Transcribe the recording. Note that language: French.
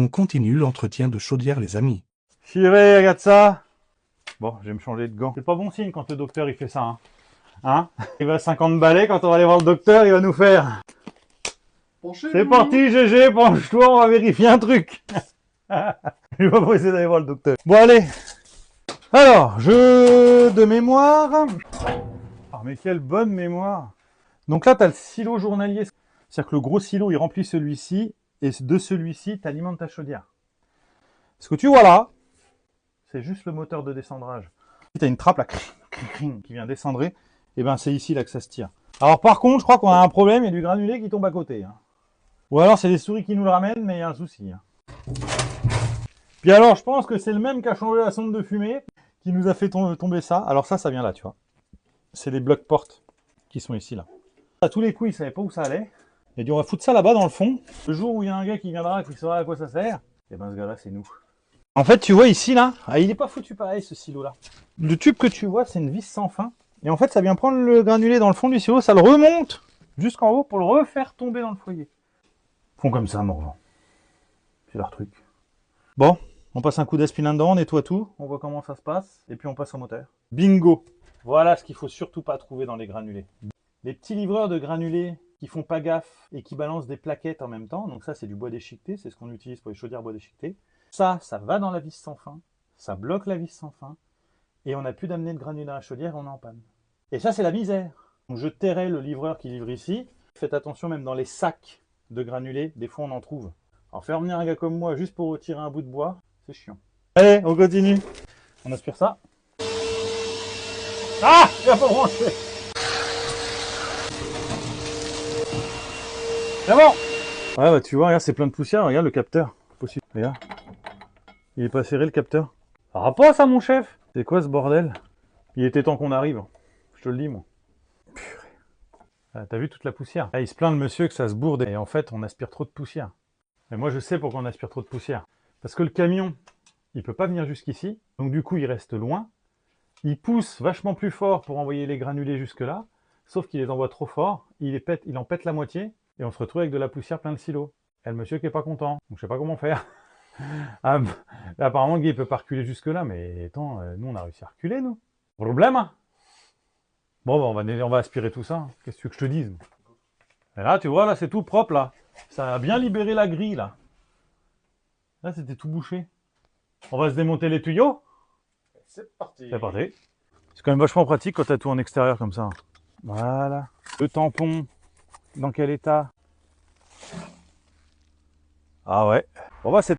On continue l'entretien de chaudière, les amis. Chiré, regarde ça. Bon, je vais me changer de gants. C'est pas bon signe quand le docteur il fait ça. Hein, il va à 50 balais, quand on va aller voir le docteur, il va nous faire. C'est parti, GG, penche-toi, on va vérifier un truc. Je vais pas essayer d'aller voir le docteur. Bon, allez. Alors, jeu de mémoire. Ah, mais quelle bonne mémoire. Donc là, tu as le silo journalier. C'est-à-dire que le gros silo, il remplit celui-ci, et de celui-ci, tu alimentes ta chaudière. Ce que tu vois là, c'est juste le moteur de descendrage. Si tu as une trappe là, qui vient descendre, et ben c'est ici là que ça se tire. Alors par contre, je crois qu'on a un problème, il y a du granulé qui tombe à côté. Hein. Ou alors c'est les souris qui nous le ramènent, mais il y a un souci. Hein. Puis alors, je pense que c'est le même qui a changé la sonde de fumée, qui nous a fait tomber ça. Alors ça vient là, tu vois. C'est les blocs portes qui sont ici là. À tous les coups, il savait pas où ça allait. Il a dit on va foutre ça là-bas dans le fond. Le jour où il y a un gars qui viendra et qui saura à quoi ça sert, et ben ce gars-là, c'est nous. En fait, tu vois ici, là, il n'est pas foutu pareil, ce silo-là. Le tube que tu vois, c'est une vis sans fin. Et en fait, ça vient prendre le granulé dans le fond du silo, ça le remonte jusqu'en haut pour le refaire tomber dans le foyer. Ils font comme ça, Morvan. C'est leur truc. Bon, on passe un coup d'aspilin dedans, on nettoie tout, on voit comment ça se passe, et puis on passe au moteur. Bingo! Voilà ce qu'il faut surtout pas trouver dans les granulés. Les petits livreurs de granulés qui font pas gaffe et qui balancent des plaquettes en même temps, donc ça c'est du bois déchiqueté, c'est ce qu'on utilise pour les chaudières bois déchiqueté. Ça va dans la vis sans fin, ça bloque la vis sans fin, et on n'a plus d'amener de granulés à la chaudière, on est en panne. Et ça, c'est la misère. Donc je tairai le livreur qui livre ici. Faites attention, même dans les sacs de granulés, des fois on en trouve. Alors faire venir un gars comme moi juste pour retirer un bout de bois, c'est chiant. Allez, on continue. On aspire ça. Ah, il a pas branché. C'est bon. Ouais, bah tu vois, regarde, c'est plein de poussière, regarde le capteur. Possible. Regarde. Il est pas serré le capteur. Ça va pas ça mon chef. C'est quoi ce bordel? Il était temps qu'on arrive. Je te le dis moi. Purée. Ah, t'as vu toute la poussière? Ah, il se plaint le monsieur que ça se bourde et en fait on aspire trop de poussière. Mais moi je sais pourquoi on aspire trop de poussière. Parce que le camion, il peut pas venir jusqu'ici. Donc du coup il reste loin. Il pousse vachement plus fort pour envoyer les granulés jusque là. Sauf qu'il les envoie trop fort. Il en pète la moitié. Et on se retrouve avec de la poussière plein de silos. Et le monsieur qui est pas content. Donc je sais pas comment faire. Ah, apparemment, Guy ne peut pas reculer jusque-là, mais attends, nous, on a réussi à reculer, nous. Problème hein. Bon, bah, on va aspirer tout ça. Hein. Qu'est-ce que tu veux que je te dise? Et là, tu vois, là, c'est tout propre, là. Ça a bien libéré la grille, là. Là, c'était tout bouché. On va se démonter les tuyaux. C'est parti. C'est parti. C'est quand même vachement pratique quand t'as tout en extérieur comme ça. Voilà. Le tampon, dans quel état? Ah ouais. Bon, bah, c'est